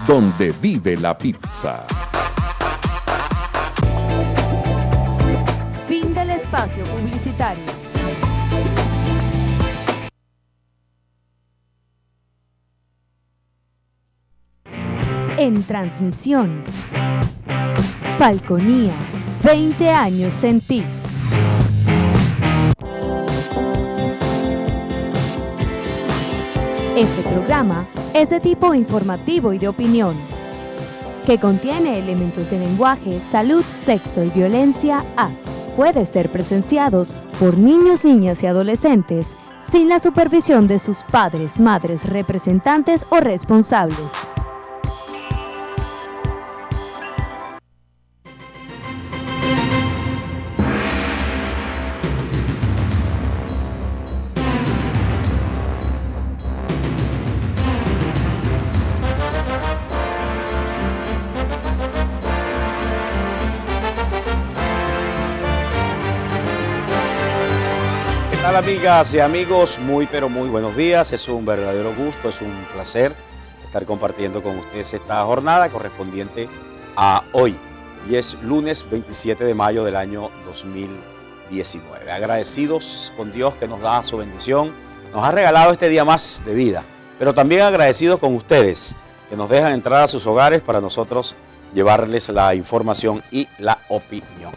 donde vive la pizza. Fin del espacio publicitario. En transmisión, Falconía, 20 años en ti. Este programa es de tipo informativo y de opinión, que contiene elementos de lenguaje, salud, sexo y violencia puede ser presenciados por niños, niñas y adolescentes sin la supervisión de sus padres, madres, representantes o responsables. Hola amigas y amigos, muy pero muy buenos días. Es un verdadero gusto, es un placer estar compartiendo con ustedes esta jornada correspondiente a hoy. Y es lunes 27 de mayo del año 2019. Agradecidos con Dios que nos da su bendición, nos ha regalado este día más de vida. Pero también agradecidos con ustedes que nos dejan entrar a sus hogares para nosotros llevarles la información y la opinión.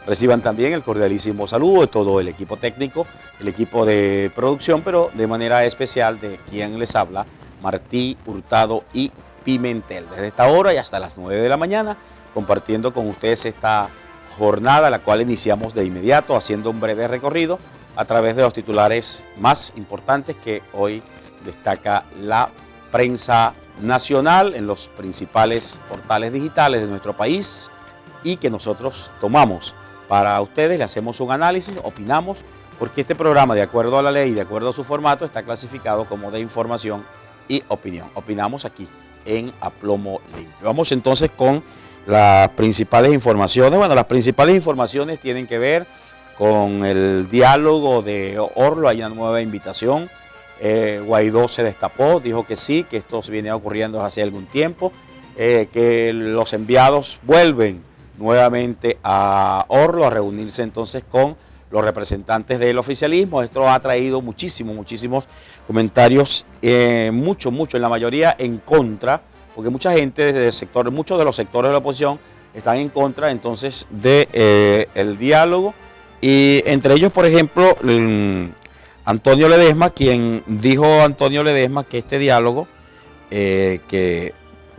Reciban también el cordialísimo saludo de todo el equipo técnico, el equipo de producción, pero de manera especial de quien les habla, Martí Hurtado y Pimentel. Desde esta hora y hasta las 9 de la mañana, compartiendo con ustedes esta jornada, la cual iniciamos de inmediato, haciendo un breve recorrido a través de los titulares más importantes que hoy destaca la prensa nacional en los principales portales digitales de nuestro país y que nosotros tomamos para ustedes, le hacemos un análisis, opinamos, porque este programa, de acuerdo a la ley y de acuerdo a su formato, está clasificado como de información y opinión. Opinamos aquí en Aplomo Limpio. Vamos entonces con las principales informaciones. Bueno, las principales informaciones tienen que ver con el diálogo de Orlo. Hay una nueva invitación. Guaidó se destapó, dijo que sí, que esto se viene ocurriendo hace algún tiempo, que los enviados vuelven nuevamente a Orlo a reunirse entonces con los representantes del oficialismo. Esto ha traído muchísimos comentarios, mucho, en la mayoría en contra, porque mucha gente desde el sector, muchos de los sectores de la oposición están en contra entonces de el diálogo, y entre ellos, por ejemplo, Antonio Ledesma, quien dijo que este diálogo que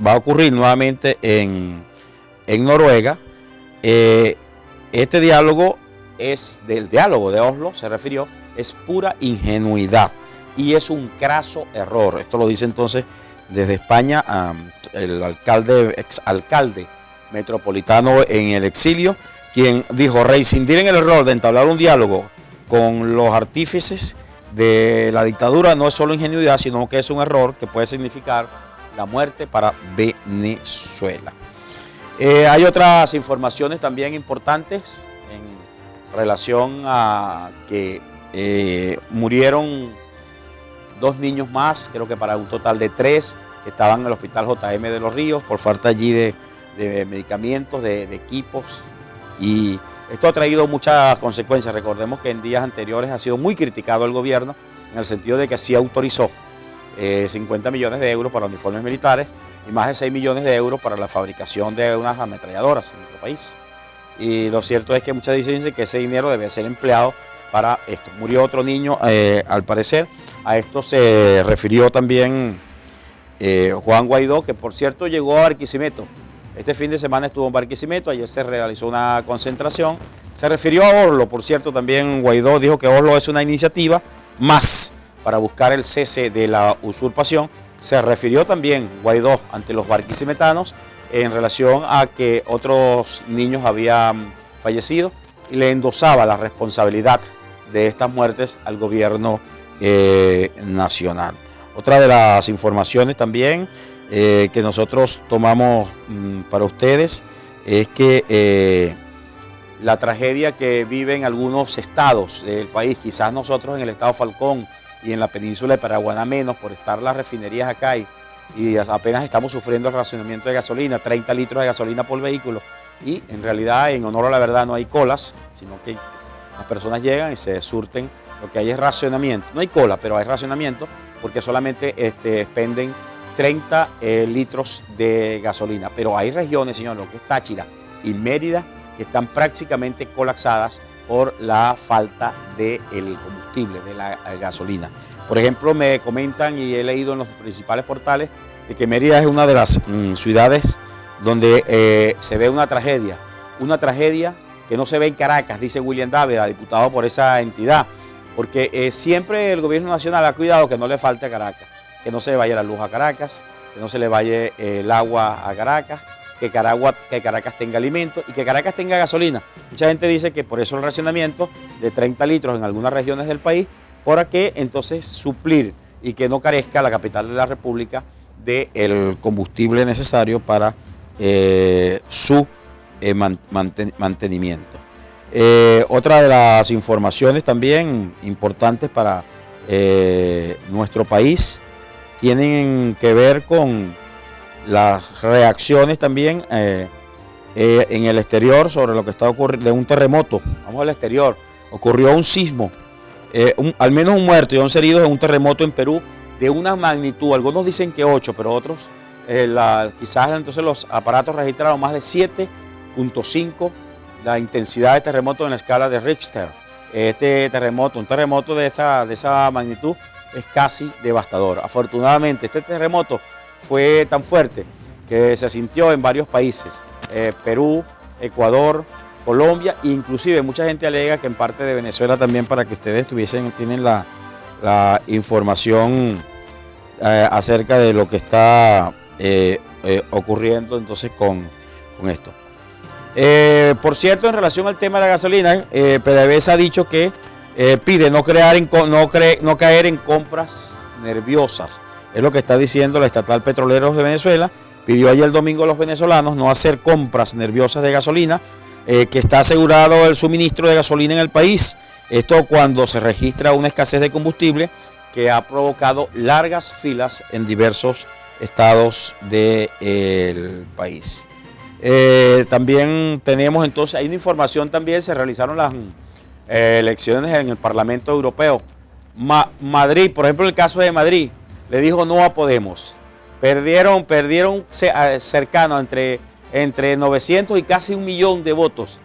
va a ocurrir nuevamente en Noruega, este diálogo es del diálogo de Oslo, se refirió, es pura ingenuidad y es un craso error. Esto lo dice entonces desde España el exalcalde metropolitano en el exilio, quien dijo: reincidir en el error de entablar un diálogo con los artífices de la dictadura no es solo ingenuidad, sino que es un error que puede significar la muerte para Venezuela. Hay otras informaciones también importantes en relación a que murieron 2 niños más, creo que para un total de 3, que estaban en el hospital JM de Los Ríos por falta allí de medicamentos, de equipos, y esto ha traído muchas consecuencias. Recordemos que en días anteriores ha sido muy criticado el gobierno en el sentido de que sí autorizó 50 millones de euros para uniformes militares y más de 6 millones de euros para la fabricación de unas ametralladoras en nuestro país. Y lo cierto es que muchas dicen que ese dinero debe ser empleado para esto. Murió otro niño, al parecer. A esto se refirió también Juan Guaidó, que por cierto llegó a Barquisimeto. Este fin de semana estuvo en Barquisimeto, ayer se realizó una concentración. Se refirió a Orlo, por cierto, también Guaidó dijo que Orlo es una iniciativa más para buscar el cese de la usurpación. Se refirió también Guaidó ante los barquisimetanos en relación a que otros niños habían fallecido y le endosaba la responsabilidad de estas muertes al gobierno nacional. Otra de las informaciones también que nosotros tomamos para ustedes es que la tragedia que viven algunos estados del país, quizás nosotros en el estado Falcón y en la península de Paraguaná menos, por estar las refinerías acá y y apenas estamos sufriendo el racionamiento de gasolina, 30 litros de gasolina por vehículo. Y en realidad, en honor a la verdad, no hay colas, sino que las personas llegan y se surten. Lo que hay es racionamiento. No hay cola, pero hay racionamiento porque solamente expenden 30 litros de gasolina. Pero hay regiones, señor, lo que es Táchira y Mérida, que están prácticamente colapsadas por la falta del combustible, de la gasolina. Por ejemplo, me comentan y he leído en los principales portales de que Mérida es una de las ciudades donde se ve una tragedia que no se ve en Caracas, dice William Dávila, diputado por esa entidad, porque siempre el gobierno nacional ha cuidado que no le falte a Caracas, que no se le vaya la luz a Caracas, que no se le vaya el agua a Caracas, que Caracas tenga alimentos y que Caracas tenga gasolina. Mucha gente dice que por eso el racionamiento de 30 litros en algunas regiones del país, para que entonces suplir y que no carezca la capital de la República del combustible necesario para su mantenimiento. Otra de las informaciones también importantes para nuestro país tienen que ver con las reacciones también en el exterior sobre lo que está ocurriendo, de un terremoto. Vamos al exterior. Ocurrió un sismo, al menos un muerto y 11 heridos en un terremoto en Perú de una magnitud, algunos dicen que 8, pero otros quizás entonces los aparatos registraron más de 7.5 la intensidad de terremoto en la escala de Richter. Este terremoto, un terremoto de esa magnitud es casi devastador. Afortunadamente este terremoto fue tan fuerte que se sintió en varios países, Perú, Ecuador, Colombia, e inclusive mucha gente alega que en parte de Venezuela también, para que ustedes tienen la información acerca de lo que está ocurriendo entonces con esto. Por cierto, en relación al tema de la gasolina, PDVSA ha dicho que pide no caer en compras nerviosas. Es lo que está diciendo la Estatal Petroleros de Venezuela. Pidió ayer el domingo a los venezolanos no hacer compras nerviosas de gasolina, que está asegurado el suministro de gasolina en el país. Esto cuando se registra una escasez de combustible que ha provocado largas filas en diversos estados del país. También tenemos entonces, hay una información también, se realizaron las elecciones en el Parlamento Europeo. Madrid, por ejemplo, en el caso de Madrid, le dijo no a Podemos. Perdieron cercano entre 900 y casi 1 millón de votos.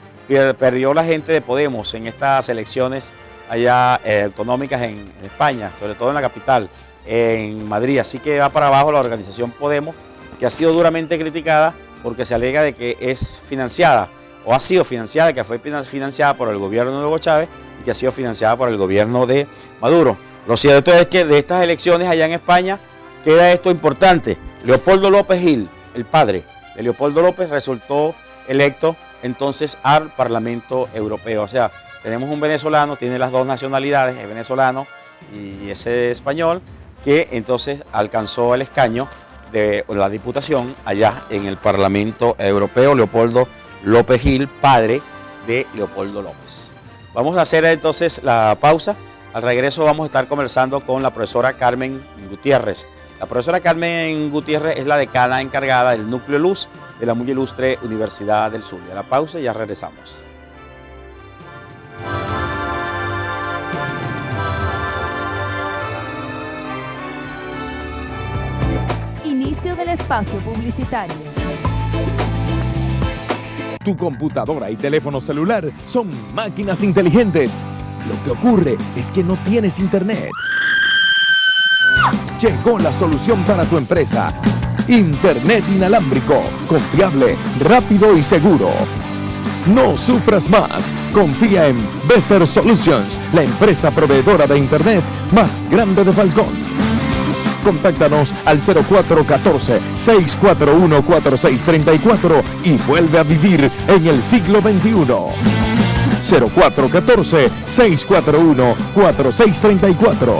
Perdió la gente de Podemos en estas elecciones allá autonómicas en España, sobre todo en la capital, en Madrid. Así que va para abajo la organización Podemos, que ha sido duramente criticada porque se alega de que es financiada, o ha sido financiada, que fue financiada por el gobierno de Hugo Chávez y que ha sido financiada por el gobierno de Maduro. Lo cierto es que de estas elecciones allá en España queda esto importante. Leopoldo López Gil, el padre de Leopoldo López, resultó electo entonces al Parlamento Europeo. O sea, tenemos un venezolano, tiene las dos nacionalidades, es venezolano y es español, que entonces alcanzó el escaño de la diputación allá en el Parlamento Europeo. Leopoldo López Gil, padre de Leopoldo López. Vamos a hacer entonces la pausa. Al regreso vamos a estar conversando con la profesora Carmen Gutiérrez. La profesora Carmen Gutiérrez es la decana encargada del Núcleo Luz de la muy ilustre Universidad del Zulia. La pausa y ya regresamos. Inicio del espacio publicitario. Tu computadora y teléfono celular son máquinas inteligentes. Lo que ocurre es que no tienes internet. Llegó la solución para tu empresa. Internet inalámbrico, confiable, rápido y seguro. No sufras más. Confía en Beser Solutions, la empresa proveedora de internet más grande de Falcón. Contáctanos al 0414-641-4634 y vuelve a vivir en el siglo XXI. 0414-641-4634.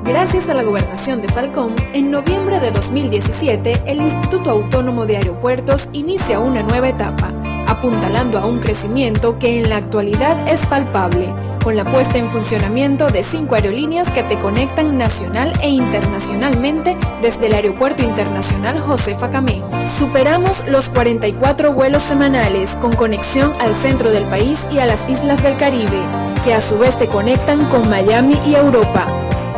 Gracias a la Gobernación de Falcón, en noviembre de 2017, el Instituto Autónomo de Aeropuertos inicia una nueva etapa, apuntalando a un crecimiento que en la actualidad es palpable, con la puesta en funcionamiento de 5 aerolíneas que te conectan nacional e internacionalmente desde el Aeropuerto Internacional Josefa Camejo. Superamos los 44 vuelos semanales con conexión al centro del país y a las islas del Caribe, que a su vez te conectan con Miami y Europa.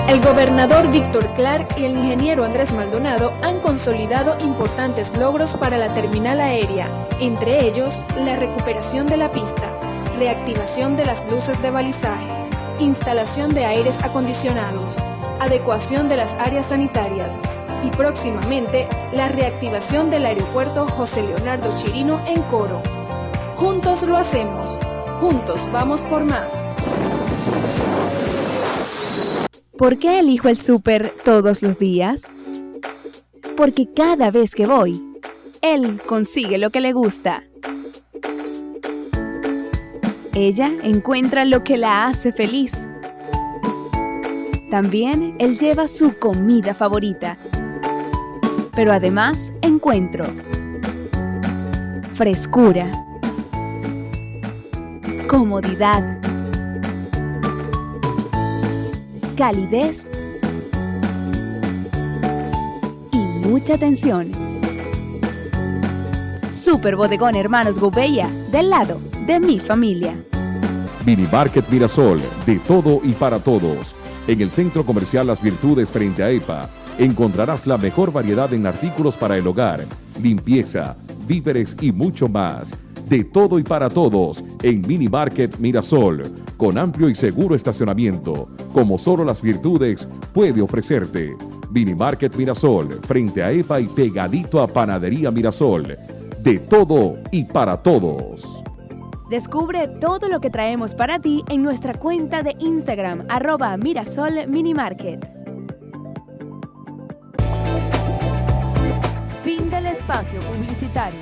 El gobernador Víctor Clark y el ingeniero Andrés Maldonado han consolidado importantes logros para la terminal aérea, entre ellos la recuperación de la pista, reactivación de las luces de balizaje, instalación de aires acondicionados, adecuación de las áreas sanitarias y próximamente la reactivación del aeropuerto José Leonardo Chirino en Coro. Juntos lo hacemos, juntos vamos por más. ¿Por qué elijo el súper todos los días? Porque cada vez que voy, él consigue lo que le gusta. Ella encuentra lo que la hace feliz. También él lleva su comida favorita. Pero además encuentro frescura, comodidad, calidez y mucha atención. Super Bodegón Hermanos Gouveia, del lado de mi familia. Mini Market Mirasol, de todo y para todos. En el Centro Comercial Las Virtudes frente a EPA, encontrarás la mejor variedad en artículos para el hogar, limpieza, víveres y mucho más. De todo y para todos en Mini Market Mirasol, con amplio y seguro estacionamiento, como solo Las Virtudes puede ofrecerte. Mini Market Mirasol, frente a EPA y pegadito a Panadería Mirasol. De todo y para todos. Descubre todo lo que traemos para ti en nuestra cuenta de Instagram, @MirasolMiniMarket. Fin del espacio publicitario.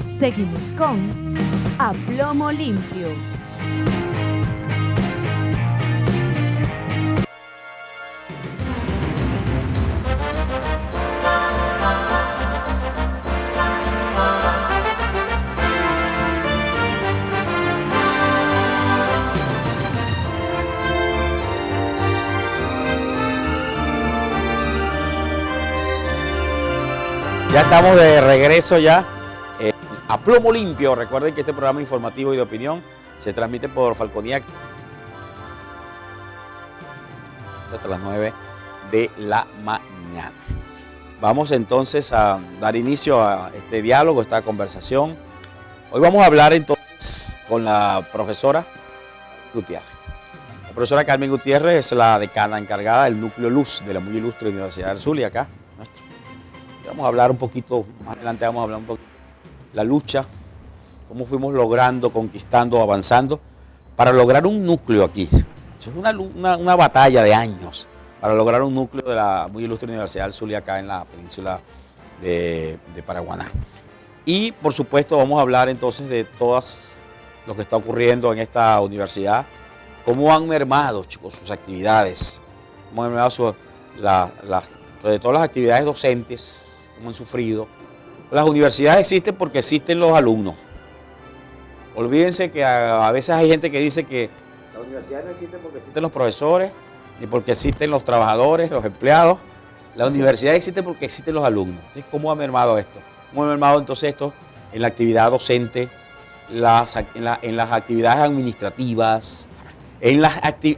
Seguimos con A Plomo Limpio. Ya estamos de regreso ya. A Plomo Limpio. Recuerden que este programa informativo y de opinión se transmite por Falconía hasta las 9 de la mañana. Vamos entonces a dar inicio a este diálogo, esta conversación. Hoy vamos a hablar entonces con la profesora Gutiérrez. La profesora Carmen Gutiérrez es la decana encargada del núcleo Luz de la muy ilustre Universidad del Zulia, acá, nuestro. Vamos a hablar un poquito, más adelante vamos a hablar un poquito de la lucha, cómo fuimos logrando, conquistando, avanzando, para lograr un núcleo aquí. Eso es una batalla de años, para lograr un núcleo de la muy ilustre Universidad del Zulia, acá en la península de Paraguaná. Y, por supuesto, vamos a hablar entonces de todas lo que está ocurriendo en esta universidad, cómo han mermado, chicos, sus actividades, cómo han mermado sobre todas las actividades docentes, cómo han sufrido. Las universidades existen porque existen los alumnos. Olvídense que a veces hay gente que dice que las universidades no existen porque existen los profesores, ni porque existen los trabajadores, los empleados. La universidad existe porque existen los alumnos. Entonces, ¿cómo ha mermado esto? ¿Cómo ha mermado entonces esto en la actividad docente, en las actividades administrativas,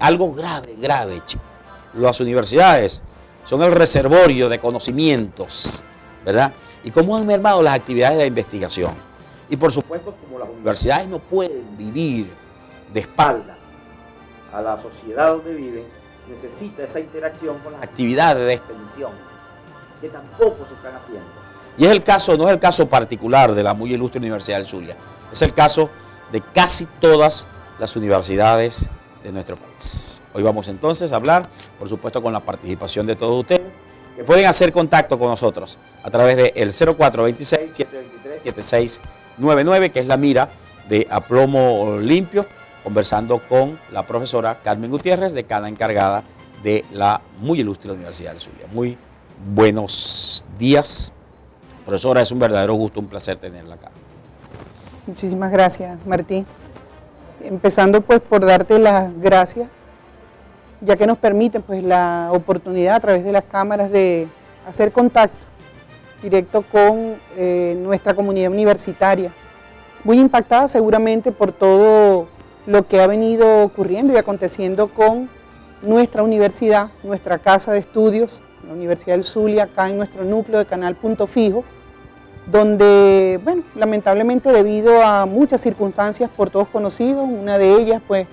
algo grave, chicos? Las universidades son el reservorio de conocimientos, ¿verdad? Y cómo han mermado las actividades de investigación. Y por supuesto, como las universidades no pueden vivir de espaldas a la sociedad donde viven, necesita esa interacción con las actividades de extensión, que tampoco se están haciendo. Y es el caso, no es el caso particular de la muy ilustre Universidad del Zulia, es el caso de casi todas las universidades de nuestro país. Hoy vamos entonces a hablar, por supuesto, con la participación de todos ustedes, que pueden hacer contacto con nosotros a través del 0426-723-7699, que es la mira de A Plomo Limpio, conversando con la profesora Carmen Gutiérrez, decana encargada de la muy ilustre Universidad del Zulia. Muy buenos días, profesora, es un verdadero gusto, un placer tenerla acá. Muchísimas gracias, Martín. Empezando pues por darte las gracias, ya que nos permiten pues la oportunidad a través de las cámaras de hacer contacto directo con nuestra comunidad universitaria, muy impactada seguramente por todo lo que ha venido ocurriendo y aconteciendo con nuestra universidad, nuestra casa de estudios, la Universidad del Zulia, acá en nuestro núcleo de Canal Punto Fijo, donde, bueno, lamentablemente debido a muchas circunstancias por todos conocidos, una de ellas, pues,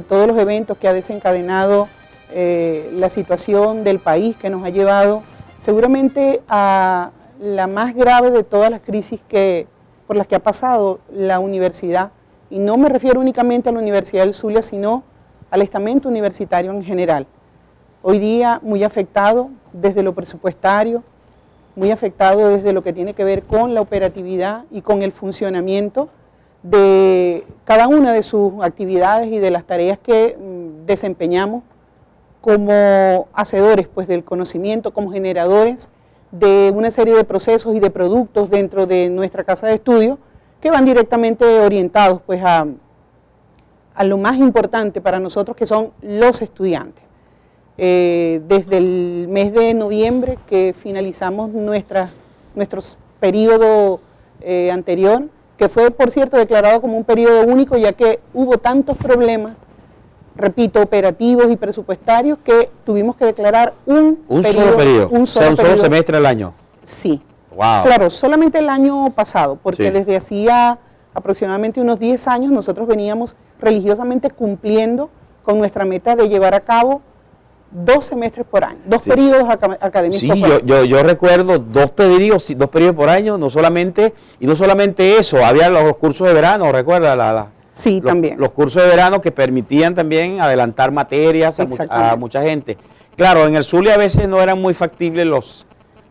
todos los eventos que ha desencadenado la situación del país que nos ha llevado seguramente a la más grave de todas las crisis por las que ha pasado la universidad, y no me refiero únicamente a la Universidad del Zulia, sino al estamento universitario en general. Hoy día muy afectado desde lo presupuestario, muy afectado desde lo que tiene que ver con la operatividad y con el funcionamiento de cada una de sus actividades y de las tareas que desempeñamos como hacedores pues, del conocimiento, como generadores de una serie de procesos y de productos dentro de nuestra casa de estudio que van directamente orientados pues, a lo más importante para nosotros, que son los estudiantes. Desde el mes de noviembre que finalizamos nuestro periodo anterior, que fue por cierto declarado como un periodo único, ya que hubo tantos problemas, repito, operativos y presupuestarios, que tuvimos que declarar un solo periodo, un solo semestre al año. Sí. Wow. Claro, solamente el año pasado, porque sí, desde hacía aproximadamente unos 10 años nosotros veníamos religiosamente cumpliendo con nuestra meta de llevar a cabo 2 semestres por año, 2 sí, periodos académicos sí, por año. Yo recuerdo 2 periodos por año, no solamente eso, había los cursos de verano, ¿recuerda? Sí, también. Los cursos de verano que permitían también adelantar materias a mucha gente. Claro, en el Zulia a veces no eran muy factibles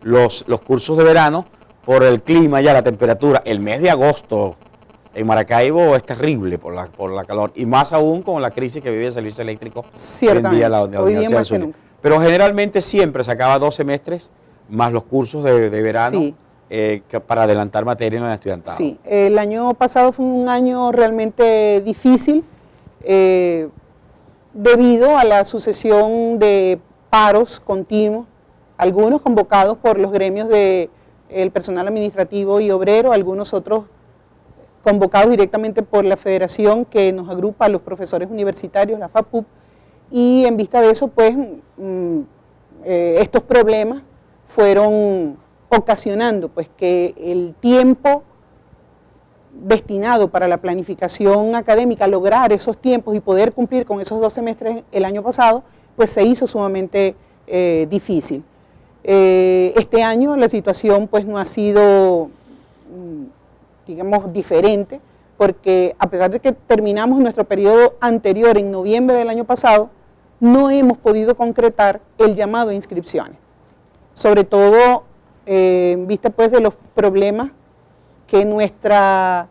los cursos de verano por el clima, ya la temperatura. El mes de agosto en Maracaibo es terrible por la calor, y más aún con la crisis que vive el servicio eléctrico hoy en día la Universidad del Zulia. Pero generalmente siempre sacaba 2 semestres más los cursos de verano, sí, para adelantar materia en el estudiantado. Sí, el año pasado fue un año realmente difícil debido a la sucesión de paros continuos, algunos convocados por los gremios del personal administrativo y obrero, algunos otros convocados directamente por la federación que nos agrupa a los profesores universitarios, la FAPUP, y en vista de eso, pues, estos problemas fueron ocasionando pues, que el tiempo destinado para la planificación académica, lograr esos tiempos y poder cumplir con esos 2 semestres el año pasado, pues se hizo sumamente difícil. Este año la situación pues no ha sido, digamos, diferente, porque a pesar de que terminamos nuestro periodo anterior en noviembre del año pasado, no hemos podido concretar el llamado a inscripciones, sobre todo en vista pues de los problemas que nuestra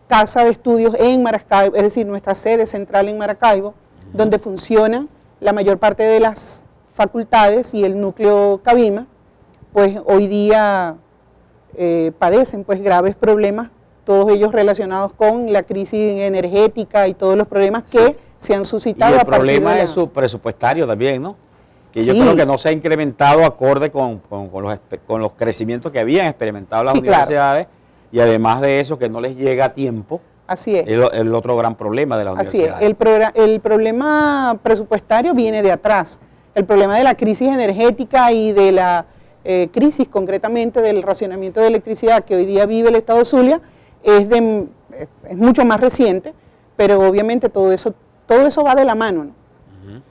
casa de estudios en Maracaibo, es decir, nuestra sede central en Maracaibo, donde funciona la mayor parte de las facultades y el núcleo Cabima, pues hoy día padecen pues graves problemas, todos ellos relacionados con la crisis energética y todos los problemas que sí, se han suscitado. Y el problema es su presupuestario también, ¿no? Que sí, yo creo que no se ha incrementado acorde con los crecimientos que habían experimentado las universidades, claro, y además de eso que no les llega a tiempo. Así es. El otro gran problema de las universidades. Así es. El problema presupuestario viene de atrás. El problema de la crisis energética y de la crisis concretamente del racionamiento de electricidad que hoy día vive el estado de Zulia es mucho más reciente, pero obviamente todo eso va de la mano, ¿no?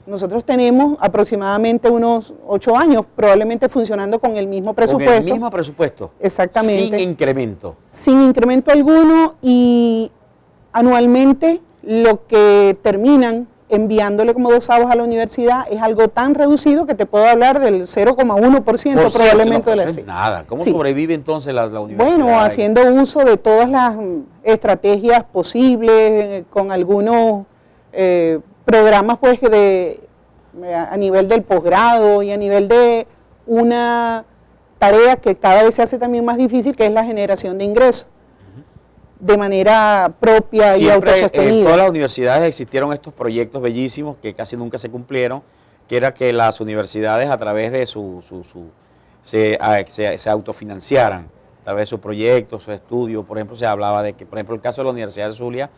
Nosotros tenemos aproximadamente unos 8 años probablemente funcionando con el mismo presupuesto. Con el mismo presupuesto. Exactamente. Sin incremento. Sin incremento alguno, y anualmente lo que terminan enviándole como dosados a la universidad es algo tan reducido que te puedo hablar del 0,1% probablemente de la CIE. Nada. ¿Cómo sobrevive entonces la universidad? Bueno, haciendo uso de todas las estrategias posibles, con algunos programas pues a nivel del posgrado y a nivel de una tarea que cada vez se hace también más difícil, que es la generación de ingresos. de manera propia y Siempre en autosostenida. todas las universidades existieron estos proyectos bellísimos que casi nunca se cumplieron, que era que las universidades a través de se autofinanciaran, a través de sus proyectos, sus estudios. Por ejemplo, se hablaba de que, por ejemplo, el caso de la Universidad de Zulia,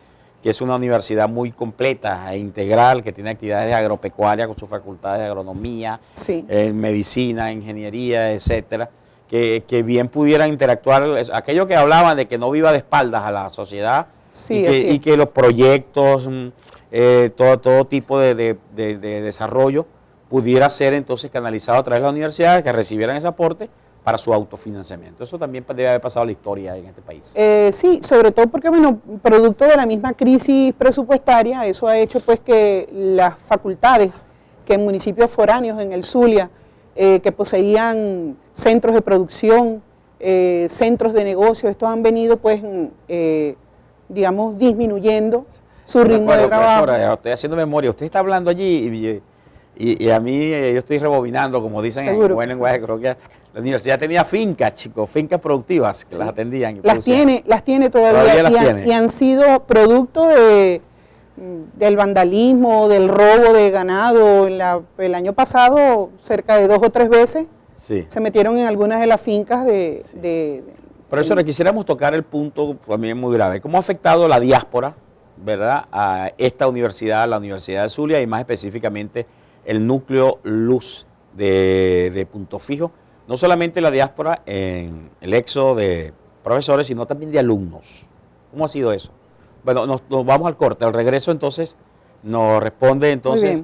que es una universidad muy completa e integral, que tiene actividades de agropecuaria con sus facultades de agronomía, Sí. Medicina, ingeniería, etcétera, que bien pudieran interactuar, aquello que hablaban de que no viva de espaldas a la sociedad, Sí, así es. y que los proyectos, todo tipo de desarrollo pudiera ser entonces canalizado a través de las universidades que recibieran ese aporte para su autofinanciamiento. Eso también debe haber pasado a la historia en este país. Sí, sobre todo porque, bueno, producto de la misma crisis presupuestaria, eso ha hecho pues que las facultades que en municipios foráneos, en el Zulia, que poseían centros de producción, centros de negocio, estos han venido pues, digamos, disminuyendo su ritmo de trabajo. Profesora, estoy haciendo memoria, usted está hablando allí y a mí yo estoy rebobinando, como dicen en buen lenguaje, creo que la universidad tenía fincas, chicos, fincas productivas que las atendían. Las tiene todavía las tiene. Y han sido producto del vandalismo, del robo de ganado. El año pasado, cerca de 2 o 3 veces, Sí. se metieron en algunas de las fincas Profesora, quisiéramos tocar el punto también muy grave. ¿Cómo ha afectado la diáspora, verdad, a esta universidad, la Universidad de Zulia, y más específicamente el núcleo Luz de Punto Fijo? No solamente la diáspora en el éxodo de profesores, sino también de alumnos. ¿Cómo ha sido eso? Bueno, nos vamos al corte. Al regreso, entonces, nos responde entonces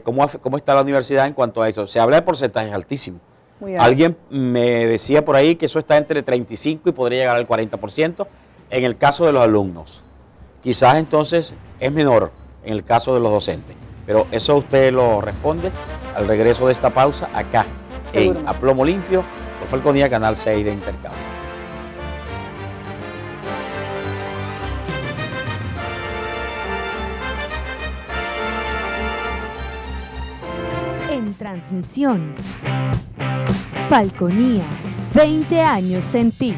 cómo está la universidad en cuanto a eso. Se habla de porcentajes altísimos. Alguien me decía por ahí que eso está entre 35 y podría llegar al 40% en el caso de los alumnos. Quizás entonces es menor en el caso de los docentes. Pero eso usted lo responde al regreso de esta pausa acá. Seguro. En A Plomo Limpio, por Falconía, Canal 6 de Intercambio. En transmisión, Falconía, 20 años en ti.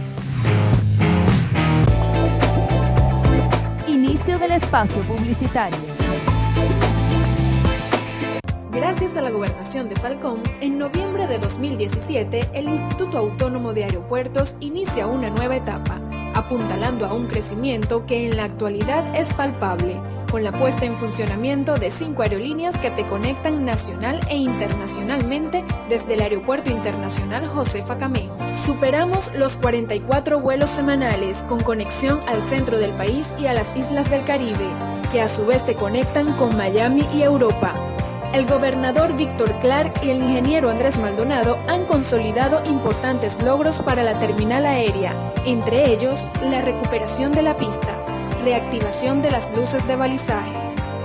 Inicio del espacio publicitario. Gracias a la Gobernación de Falcón, en noviembre de 2017, el Instituto Autónomo de Aeropuertos inicia una nueva etapa, apuntalando a un crecimiento que en la actualidad es palpable, con la puesta en funcionamiento de 5 aerolíneas que te conectan nacional e internacionalmente desde el Aeropuerto Internacional Josefa Camejo. Superamos los 44 vuelos semanales con conexión al centro del país y a las islas del Caribe, que a su vez te conectan con Miami y Europa. El gobernador Víctor Clark y el ingeniero Andrés Maldonado han consolidado importantes logros para la terminal aérea, entre ellos la recuperación de la pista, reactivación de las luces de balizaje,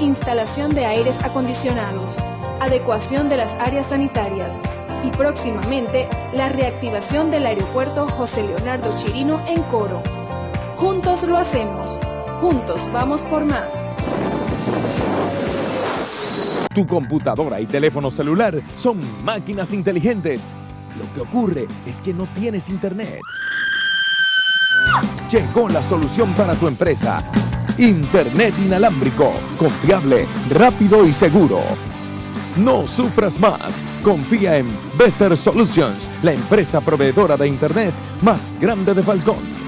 instalación de aires acondicionados, adecuación de las áreas sanitarias y próximamente la reactivación del aeropuerto José Leonardo Chirino en Coro. Juntos lo hacemos, juntos vamos por más. Tu computadora y teléfono celular son máquinas inteligentes. Lo que ocurre es que no tienes internet. Llegó la solución para tu empresa. Internet inalámbrico, confiable, rápido y seguro. No sufras más. Confía en Beser Solutions, la empresa proveedora de internet más grande de Falcón.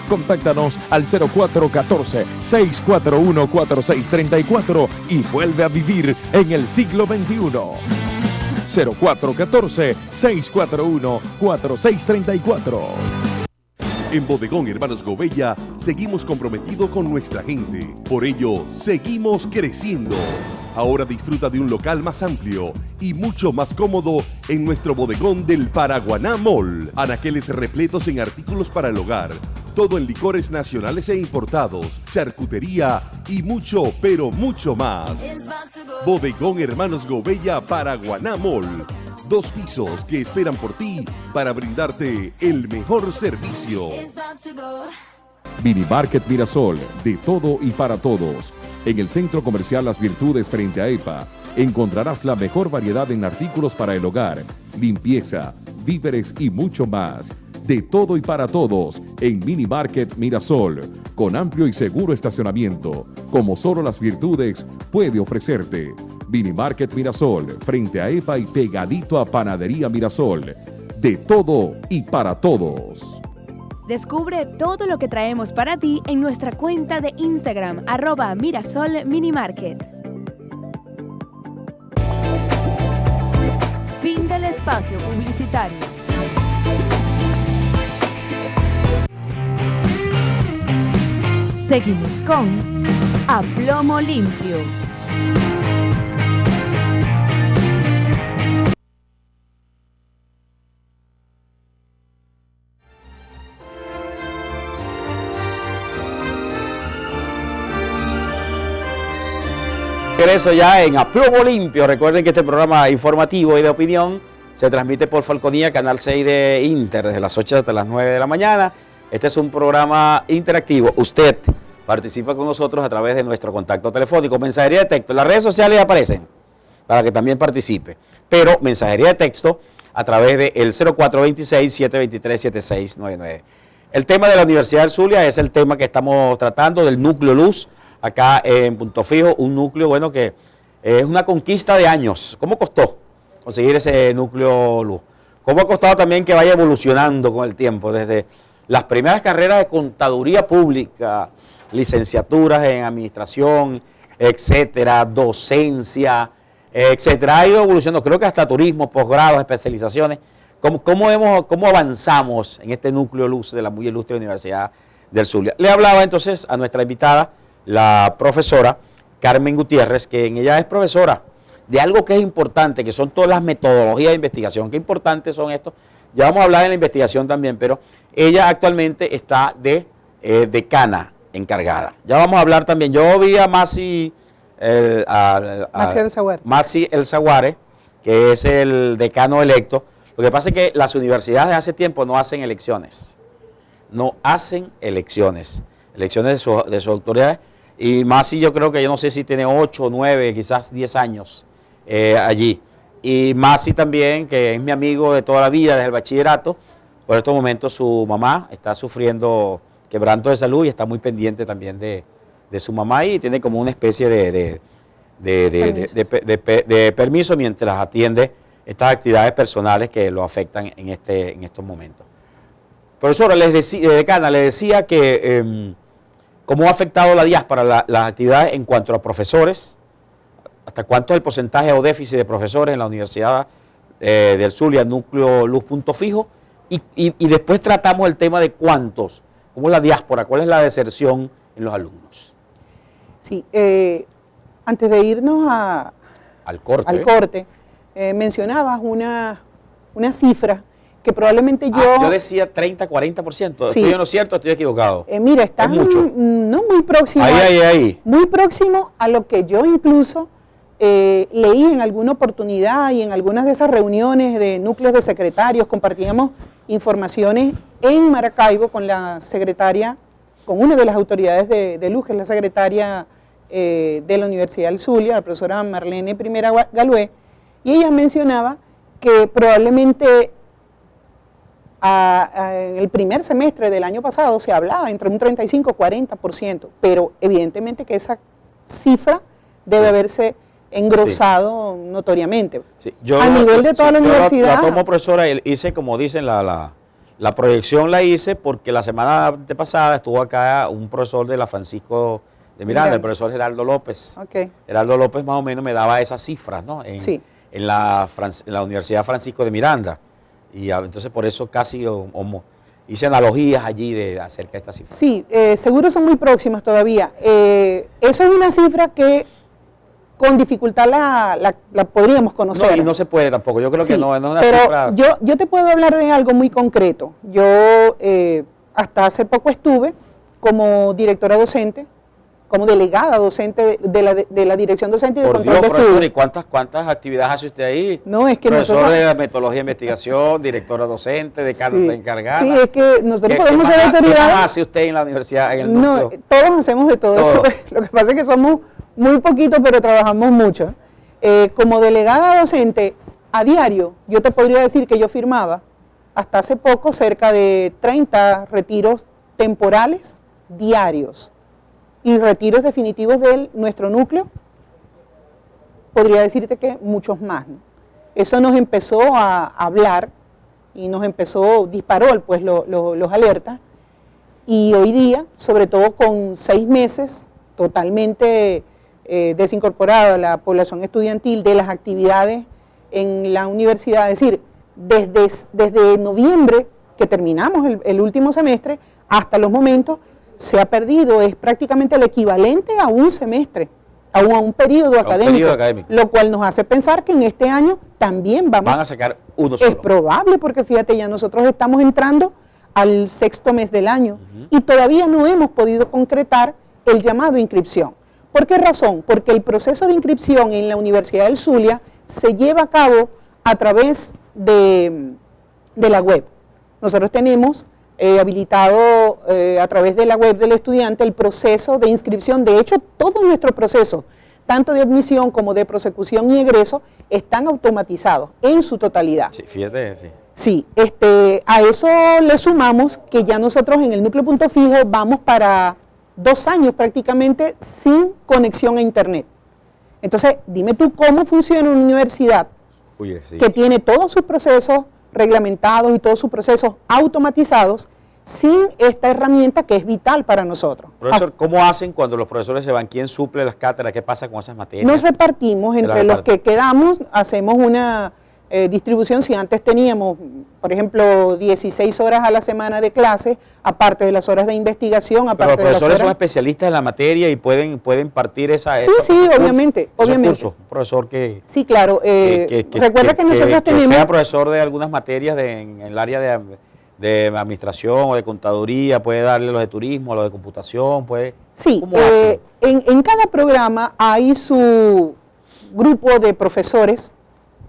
Contáctanos al 0414-641-4634 y vuelve a vivir en el siglo XXI. 0414-641-4634. En Bodegón Hermanos Gobella seguimos comprometidos con nuestra gente. Por ello, seguimos creciendo. Ahora disfruta de un local más amplio y mucho más cómodo en nuestro bodegón del Paraguaná Mall. Anaqueles repletos en artículos para el hogar. Todo en licores nacionales e importados, charcutería y mucho, pero mucho más. Bodegón Hermanos Gobella Paraguaná Mall. 2 pisos que esperan por ti para brindarte el mejor servicio. Mini Market Mirasol, de todo y para todos. En el Centro Comercial Las Virtudes frente a EPA, encontrarás la mejor variedad en artículos para el hogar, limpieza, víveres y mucho más. de todo y para todos en Mini Market Mirasol, con amplio y seguro estacionamiento, como solo Las Virtudes puede ofrecerte. Mini Market Mirasol, frente a EPA y pegadito a Panadería Mirasol, de todo y para todos. Descubre todo lo que traemos para ti en nuestra cuenta de Instagram, @MirasolMiniMarket. Fin del espacio publicitario. Seguimos con A Plomo Limpio. Regreso ya en A Plomo Limpio. Recuerden que este programa informativo y de opinión se transmite por Falconía, Canal 6 de Inter, desde las 8 hasta las 9 de la mañana. Este es un programa interactivo. Usted participa con nosotros a través de nuestro contacto telefónico, mensajería de texto. Las redes sociales aparecen para que también participe, pero mensajería de texto a través del 0426-723-7699. El tema de la Universidad del Zulia es el tema que estamos tratando del núcleo Luz, acá en Punto Fijo, un núcleo, bueno, que es una conquista de años. ¿Cómo costó conseguir ese núcleo Luz? ¿Cómo ha costado también que vaya evolucionando con el tiempo? Desde las primeras carreras de contaduría pública, licenciaturas en administración, etcétera, docencia, etcétera, ha ido evolucionando. Creo que hasta turismo, posgrados, especializaciones. ¿Cómo avanzamos en este núcleo Luz de la muy ilustre Universidad del Zulia? Le hablaba entonces a nuestra invitada, la profesora Carmen Gutiérrez, que en ella es profesora de algo que es importante, que son todas las metodologías de investigación. Qué importantes son estos. Ya vamos a hablar de la investigación también, pero ella actualmente está de decana encargada. Ya vamos a hablar también. Yo vi a Masi El Zaguare, que es el decano electo. Lo que pasa es que las universidades hace tiempo no hacen elecciones. No hacen elecciones. Elecciones de sus autoridades. Y Masi, yo creo que yo no sé si tiene 8, 9, quizás 10 años allí. Y Masi también, que es mi amigo de toda la vida, desde el bachillerato. Por estos momentos su mamá está sufriendo quebranto de salud y está muy pendiente también de su mamá y tiene como una especie de permiso mientras atiende estas actividades personales que lo afectan en estos momentos. Profesora, decana, le decía que cómo ha afectado la diáspora las actividades en cuanto a profesores, hasta cuánto es el porcentaje o déficit de profesores en la Universidad del Zulia, núcleo Luz Punto Fijo, y después tratamos el tema de cuántos, cómo es la diáspora, cuál es la deserción en los alumnos. Sí, antes de irnos al corte, mencionabas una cifra que probablemente yo decía 30, 40%. Sí. ¿Estoy en lo cierto o estoy equivocado? Mira, estás no muy próximo. Ahí. Muy próximo a lo que yo incluso leí en alguna oportunidad y en algunas de esas reuniones de núcleos de secretarios. Compartíamos informaciones en Maracaibo con la secretaria, con una de las autoridades de Luz, que es la secretaria de la Universidad del Zulia, la profesora Marlene Primera Galué, y ella mencionaba que probablemente en el primer semestre del año pasado se hablaba entre un 35 y 40%, pero evidentemente que esa cifra debe haberse engrosado notoriamente. Sí. Yo, a nivel de toda la universidad. La tomo, profesora, hice, como dicen, la proyección la hice porque la semana pasada estuvo acá un profesor de la Francisco de Miranda, el profesor Gerardo López. Okay. Gerardo López más o menos me daba esas cifras, ¿no? En la Universidad Francisco de Miranda. Y entonces por eso casi hice analogías allí acerca de estas cifras. Sí, seguro son muy próximas todavía. Eso es una cifra que con dificultad la podríamos conocer. No, y no se puede tampoco. Yo creo que no es una pero cifra. Yo te puedo hablar de algo muy concreto. Yo hasta hace poco estuve como directora docente, como delegada docente de la dirección docente y de control de estudios. Profesor, ¿y cuántas actividades hace usted ahí? No, es que profesor nosotros, de la metodología de investigación, directora docente, decana encargada. Sí, es que nosotros podemos ser ¿Qué autoridades. más hace usted en la universidad, en el núcleo? No, todos hacemos de todo eso. Lo que pasa es que somos muy poquitos, pero trabajamos mucho. Como delegada docente, a diario, yo te podría decir que yo firmaba hasta hace poco cerca de 30 retiros temporales diarios y retiros definitivos de nuestro núcleo, podría decirte que muchos más, ¿no? Eso nos empezó a hablar y disparó pues los alertas, y hoy día, sobre todo con 6 meses totalmente desincorporado a la población estudiantil de las actividades en la universidad, es decir, desde noviembre que terminamos el último semestre hasta los momentos, se ha perdido, es prácticamente el equivalente a un semestre, a un periodo académico, lo cual nos hace pensar que en este año también van a sacar uno solo. Es probable, porque fíjate, ya nosotros estamos entrando al 6º mes del año y todavía no hemos podido concretar el llamado a inscripción. ¿Por qué razón? Porque el proceso de inscripción en la Universidad del Zulia se lleva a cabo a través de la web. Nosotros tenemos habilitado a través de la web del estudiante el proceso de inscripción. De hecho, todo nuestro proceso, tanto de admisión como de prosecución y egreso, están automatizados en su totalidad. Sí, fíjate, sí. Sí, a eso le sumamos que ya nosotros en el núcleo Punto Fijo vamos para 2 años prácticamente sin conexión a internet. Entonces, dime tú cómo funciona una universidad que tiene todos sus procesos reglamentados y todos sus procesos automatizados sin esta herramienta que es vital para nosotros. Profesor, ¿cómo hacen cuando los profesores se van? ¿Quién suple las cátedras? ¿Qué pasa con esas materias? Nos repartimos entre los que quedamos, hacemos una distribución. Si antes teníamos, por ejemplo, 16 horas a la semana de clase, aparte de las horas de investigación, aparte de las horas... Pero los profesores son especialistas en la materia y pueden partir esa... Sí, obviamente. Cursos, un profesor que... Sí, claro. Recuerda que nosotros tenemos... Que sea profesor de algunas materias en el área de administración o de contaduría, puede darle los de turismo, los de computación, puede... Sí, en cada programa hay su grupo de profesores,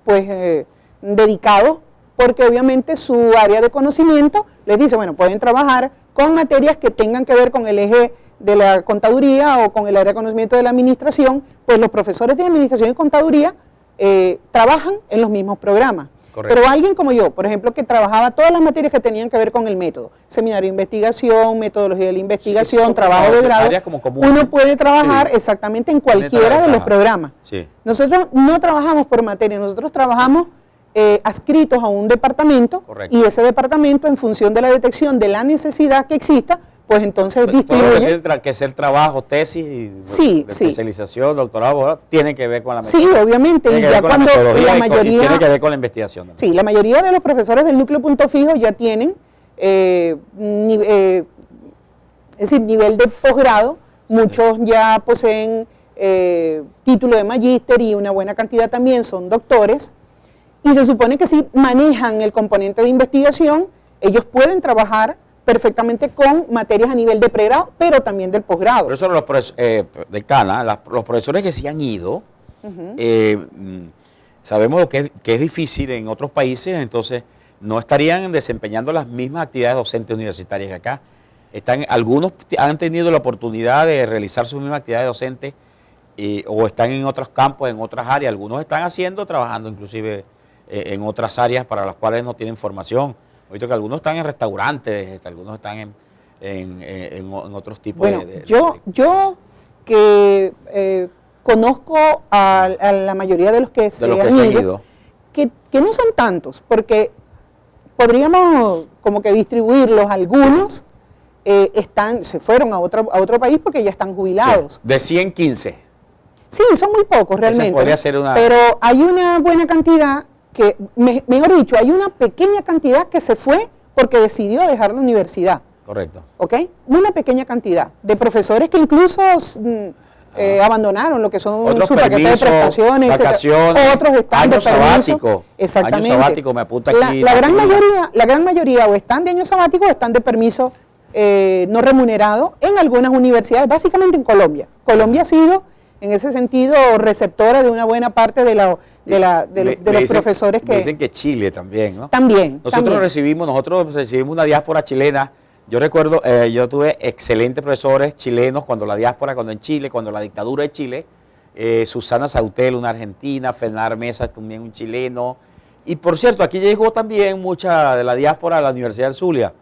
pues dedicados, porque obviamente su área de conocimiento les dice, bueno, pueden trabajar con materias que tengan que ver con el eje de la contaduría o con el área de conocimiento de la administración. Pues los profesores de administración y contaduría trabajan en los mismos programas. Correcto. Pero alguien como yo, por ejemplo, que trabajaba todas las materias que tenían que ver con el método, seminario de investigación, metodología de la investigación, trabajo de grado, uno puede trabajar exactamente en cualquiera de los programas. Sí. Nosotros no trabajamos por materia, nosotros trabajamos adscritos a un departamento. Correcto. Y ese departamento, en función de la detección de la necesidad que exista, pues entonces distribuye. Todo lo que tiene que ser trabajo, tesis, de especialización, doctorado, tiene que ver con la metodología. Sí, obviamente. Y ya cuando la mayoría... Y tiene que ver con la investigación también. Sí, la mayoría de los profesores del núcleo Punto Fijo ya tienen, es decir, nivel de posgrado. Muchos ya poseen título de magíster y una buena cantidad también son doctores. Y se supone que si manejan el componente de investigación, ellos pueden trabajar perfectamente con materias a nivel de pregrado, pero también del posgrado. Por eso los profesores que sí han ido, sabemos que es difícil en otros países, entonces no estarían desempeñando las mismas actividades docentes universitarias que acá. Algunos han tenido la oportunidad de realizar sus mismas actividades docentes o están en otros campos, en otras áreas. Algunos están trabajando inclusive en otras áreas para las cuales no tienen formación. He visto que algunos están en restaurantes, algunos están en otros tipos de... Yo que conozco a la mayoría de los que se han ido, que no son tantos, porque podríamos como que distribuirlos. Algunos se fueron a otro país porque ya están jubilados. Sí, de 115. Sí, son muy pocos realmente. Podría ser pero hay una buena cantidad que, mejor dicho, hay una pequeña cantidad que se fue porque decidió dejar la universidad. Correcto. ¿Ok? Una pequeña cantidad de profesores que incluso abandonaron lo que son sus paquetes de prestaciones, vacaciones, otros están año sabático. Exactamente. Año sabático, me apunta aquí. La gran mayoría o están de año sabático o están de permiso no remunerado en algunas universidades, básicamente en Colombia. Colombia ha sido, en ese sentido, receptora de una buena parte de los profesores que... Dicen que Chile también, ¿no? También. Nosotros recibimos una diáspora chilena. Yo recuerdo, yo tuve excelentes profesores chilenos cuando en Chile, cuando la dictadura de Chile, Susana Sautel, una argentina, Fernández Mesa, también un chileno, Y por cierto, aquí llegó también mucha de la diáspora a la Universidad del Zulia,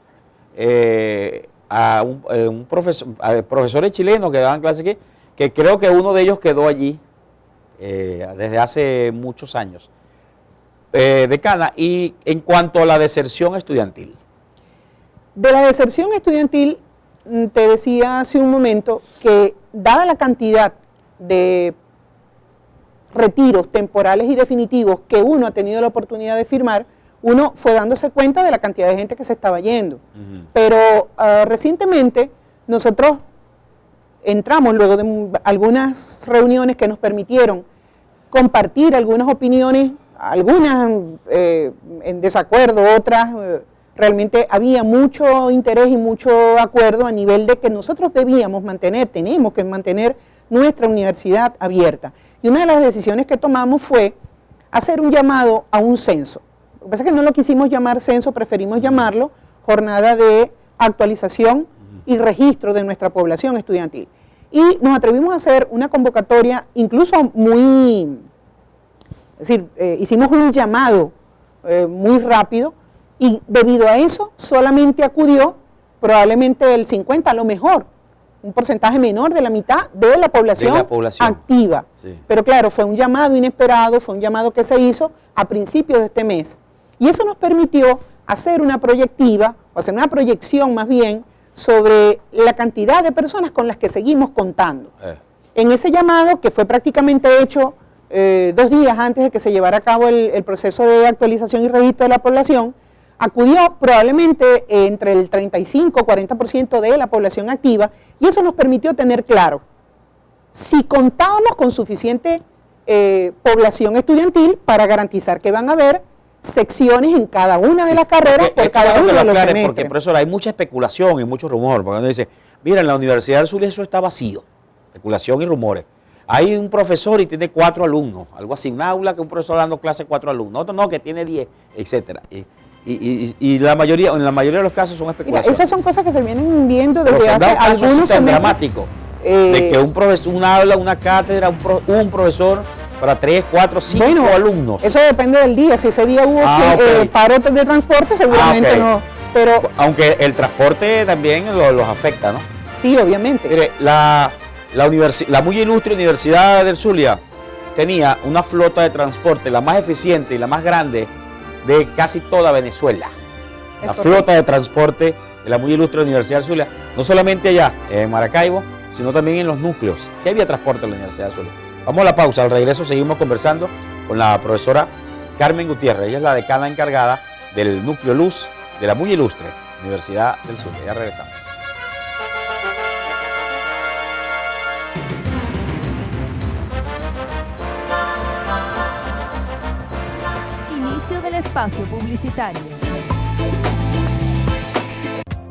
profesores chilenos que daban clases aquí, que creo que uno de ellos quedó allí desde hace muchos años. Decana, y en cuanto a la deserción estudiantil. De la deserción estudiantil, te decía hace un momento que dada la cantidad de retiros temporales y definitivos que uno ha tenido la oportunidad de firmar, uno fue dándose cuenta de la cantidad de gente que se estaba yendo. Pero recientemente nosotros entramos luego de algunas reuniones que nos permitieron compartir algunas opiniones, algunas en desacuerdo, otras realmente había mucho interés y mucho acuerdo a nivel de que nosotros tenemos que mantener nuestra universidad abierta. Y una de las decisiones que tomamos fue hacer un llamado a un censo. Lo que pasa es que no lo quisimos llamar censo, preferimos llamarlo jornada de actualización y registro de nuestra población estudiantil. Y nos atrevimos a hacer una convocatoria incluso hicimos un llamado muy rápido y debido a eso solamente acudió probablemente el 50, a lo mejor, un porcentaje menor de la mitad de la población activa. Sí. Pero claro, fue un llamado inesperado, fue un llamado que se hizo a principios de este mes. Y eso nos permitió hacer una proyectiva, o hacer una proyección más bien, sobre la cantidad de personas con las que seguimos contando. En ese llamado, que fue prácticamente hecho 2 días antes de que se llevara a cabo el proceso de actualización y registro de la población, acudió probablemente entre el 35-40% de la población activa, y eso nos permitió tener claro si contábamos con suficiente población estudiantil para garantizar que van a haber secciones en cada una de las carreras por cada uno de los semestres. Porque, profesor, hay mucha especulación y mucho rumor, porque uno dice, mira, en la Universidad del Zulia eso está vacío, especulación y rumores. Hay un profesor y tiene 4 alumnos, algo así, un aula que un profesor dando clase 4 alumnos, otro no, que tiene 10, etcétera. Y en la mayoría de los casos son especulaciones. Mira, esas son cosas que se vienen viendo desde hace algunos años. Es dramático, de que un profesor, un aula, una cátedra, un profesor para 3, 4, 5 alumnos. Eso depende del día. Si ese día hubo paro de transporte, seguramente no. Pero aunque el transporte también los afecta, ¿no? Sí, obviamente. Mire, la muy ilustre Universidad del Zulia tenía una flota de transporte, la más eficiente y la más grande de casi toda Venezuela. La flota de transporte de la muy ilustre Universidad del Zulia, no solamente allá en Maracaibo, sino también en los núcleos, que había transporte en la Universidad del Zulia. Vamos a la pausa, al regreso seguimos conversando con la profesora Carmen Gutiérrez. Ella es la decana encargada del núcleo Luz de la muy ilustre Universidad del Zulia. Ya regresamos. Inicio del espacio publicitario.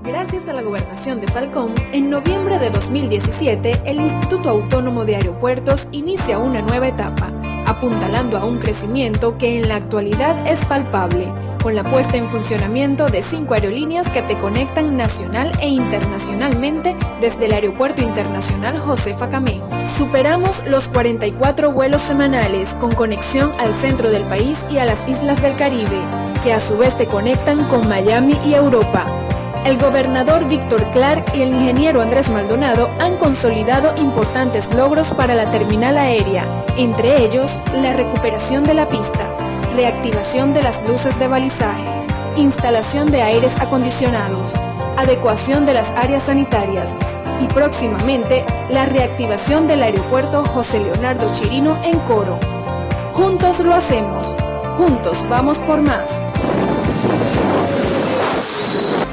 Gracias a la Gobernación de Falcón, en noviembre de 2017, el Instituto Autónomo de Aeropuertos inicia una nueva etapa, apuntalando a un crecimiento que en la actualidad es palpable, con la puesta en funcionamiento de 5 aerolíneas que te conectan nacional e internacionalmente desde el Aeropuerto Internacional Josefa Camejo. Superamos los 44 vuelos semanales con conexión al centro del país y a las islas del Caribe, que a su vez te conectan con Miami y Europa. El gobernador Víctor Clark y el ingeniero Andrés Maldonado han consolidado importantes logros para la terminal aérea, entre ellos la recuperación de la pista, reactivación de las luces de balizaje, instalación de aires acondicionados, adecuación de las áreas sanitarias y próximamente la reactivación del aeropuerto José Leonardo Chirino en Coro. Juntos lo hacemos, juntos vamos por más.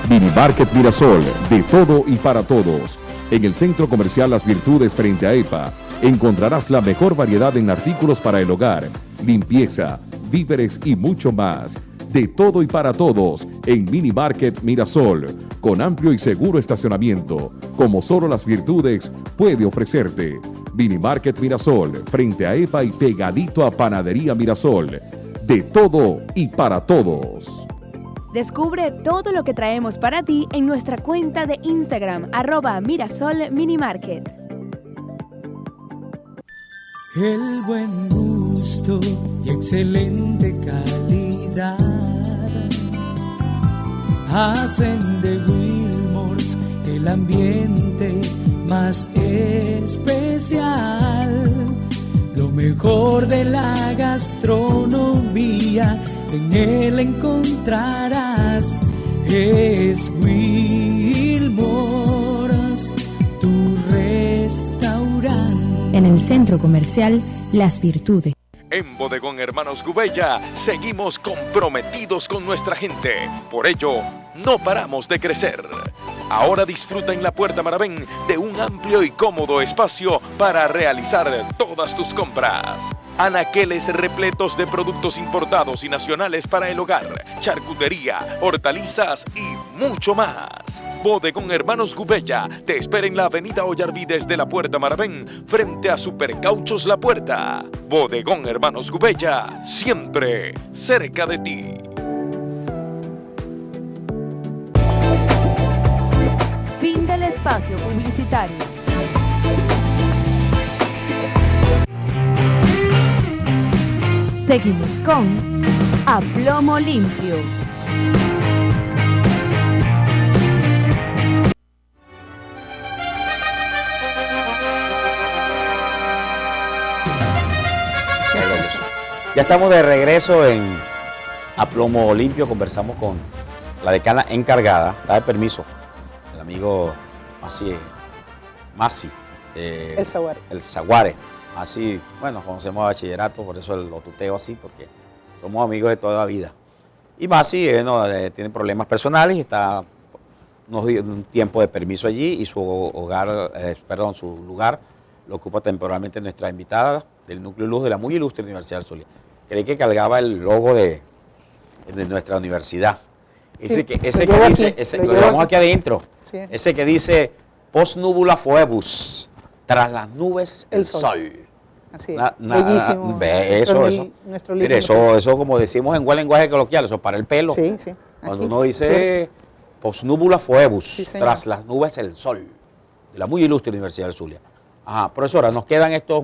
Minimarket Mirasol, de todo y para todos. En el Centro Comercial Las Virtudes frente a EPA, encontrarás la mejor variedad en artículos para el hogar, limpieza, víveres y mucho más. De todo y para todos en Minimarket Mirasol, con amplio y seguro estacionamiento, como solo Las Virtudes puede ofrecerte. Minimarket Mirasol, frente a EPA y pegadito a Panadería Mirasol. De todo y para todos. Descubre todo lo que traemos para ti en nuestra cuenta de Instagram, @MirasolMinimarket. El buen gusto y excelente calidad felicidad. Hacen de Wilmors el ambiente más especial. Lo mejor de la gastronomía en él encontrarás. Es Wilmors, tu restaurante. En el Centro Comercial Las Virtudes. En Bodegón Hermanos Gubella seguimos comprometidos con nuestra gente. Por ello, no paramos de crecer. Ahora disfruta en la Puerta Maravén de un amplio y cómodo espacio para realizar todas tus compras. Anaqueles repletos de productos importados y nacionales para el hogar, charcutería, hortalizas y mucho más. Bodegón Hermanos Gubella te espera en la avenida Ollarvides de la Puerta Maravén, frente a Supercauchos La Puerta. Bodegón Hermanos Gubella, siempre cerca de ti. Fin del espacio publicitario. Seguimos con A Plomo Limpio. Ya estamos de regreso en A Plomo Limpio. Conversamos con la decana encargada, está de permiso, el amigo Masi, El Zaguare. El Zaguare. Así, bueno, conocemos a bachillerato, por eso lo tuteo así, porque somos amigos de toda la vida. Y Masi tiene problemas personales y está un tiempo de permiso allí y su lugar lo ocupa temporalmente nuestra invitada del Núcleo Luz de la muy ilustre Universidad del Zulia. Creí que cargaba el logo de nuestra universidad. Ese que dice, lo llevamos aquí adentro, sí. Ese que dice, post nubula fuebus, tras las nubes el sol. Así es, bellísimo. Nuestro libro. Mire, eso como decimos en buen lenguaje coloquial, eso para el pelo. Sí, sí. Cuando uno dice, post nubula fuebus, sí, tras las nubes el sol, de la muy ilustre Universidad del Zulia. Ajá, profesora, nos quedan estos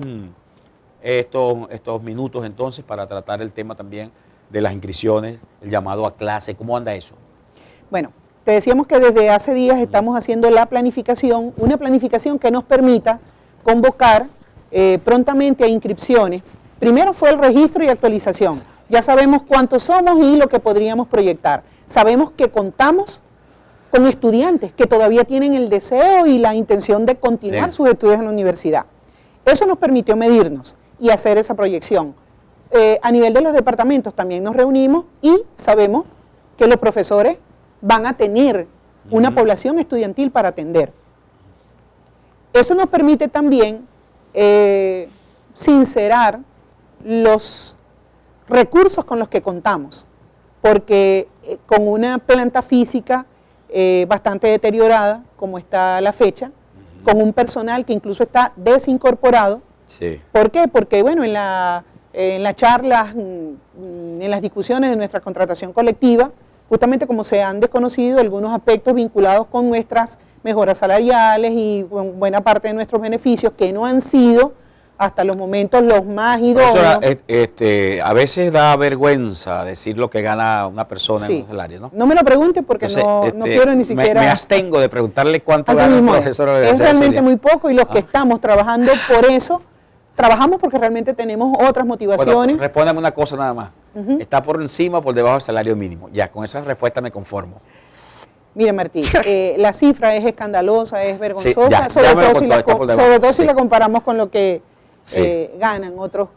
minutos entonces para tratar el tema también de las inscripciones, el llamado a clase. ¿Cómo anda eso? Bueno, te decíamos que desde hace días estamos haciendo la planificación, una planificación que nos permita convocar prontamente a inscripciones. Primero fue el registro y actualización. Ya sabemos cuántos somos y lo que podríamos proyectar. Sabemos que contamos con estudiantes que todavía tienen el deseo y la intención de continuar sus estudios en la universidad. Eso nos permitió medirnos y hacer esa proyección. A nivel de los departamentos también nos reunimos y sabemos que los profesores van a tener una población estudiantil para atender. Eso nos permite también sincerar los recursos con los que contamos, porque con una planta física bastante deteriorada, como está a la fecha, con un personal que incluso está desincorporado. Sí. ¿Por qué? Porque bueno, en las charlas, en las discusiones de nuestra contratación colectiva, justamente como se han desconocido algunos aspectos vinculados con nuestras mejoras salariales y buena parte de nuestros beneficios que no han sido hasta los momentos los más idóneos. A veces da vergüenza decir lo que gana una persona en un salario, ¿no? No me lo pregunte porque entonces, no quiero ni siquiera... Me abstengo de preguntarle cuánto gana un profesor de la Es realmente muy poco y los que estamos trabajando por eso, trabajamos porque realmente tenemos otras motivaciones. Bueno, respóndame una cosa nada más. ¿Está por encima o por debajo del salario mínimo? Ya, con esa respuesta me conformo. Mire, Martín, la cifra es escandalosa, es vergonzosa, sobre todo si la comparamos con lo que ganan otros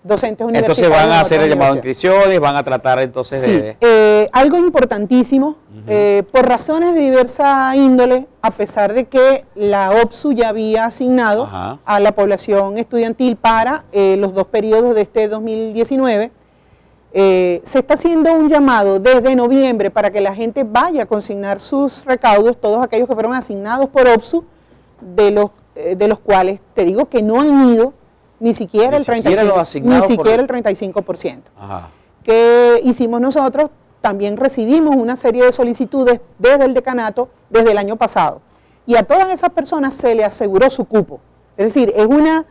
docentes universitarios. Entonces van a hacer el llamado a inscripciones, van a tratar entonces de... algo importantísimo, por razones de diversa índole, a pesar de que la OPSU ya había asignado a la población estudiantil para los 2 periodos de este 2019, se está haciendo un llamado desde noviembre para que la gente vaya a consignar sus recaudos, todos aquellos que fueron asignados por OPSU, de los cuales te digo que no han ido ni siquiera el 35%. ¿Qué hicimos nosotros? También recibimos una serie de solicitudes desde el decanato desde el año pasado y a todas esas personas se le aseguró su cupo. Es decir, es una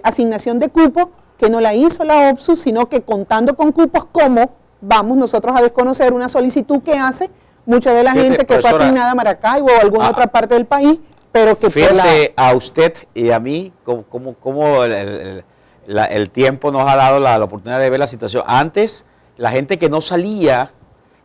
asignación de cupo que no la hizo la OPSU, sino que contando con cupos como vamos nosotros a desconocer una solicitud que hace mucha de la Fíjate, gente que fue profesora, asignada a Maracaibo o a alguna otra parte del país, pero que fíjese a usted y a mí cómo el tiempo nos ha dado la oportunidad de ver la situación. Antes, la gente que no salía,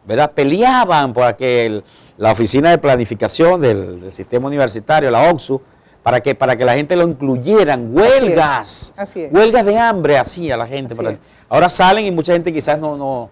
¿verdad?, peleaban para que la oficina de planificación del sistema universitario, la OCSU, para que la gente lo incluyeran, huelgas, Así es. huelgas de hambre hacía la gente. Así es. Ahora salen y mucha gente quizás no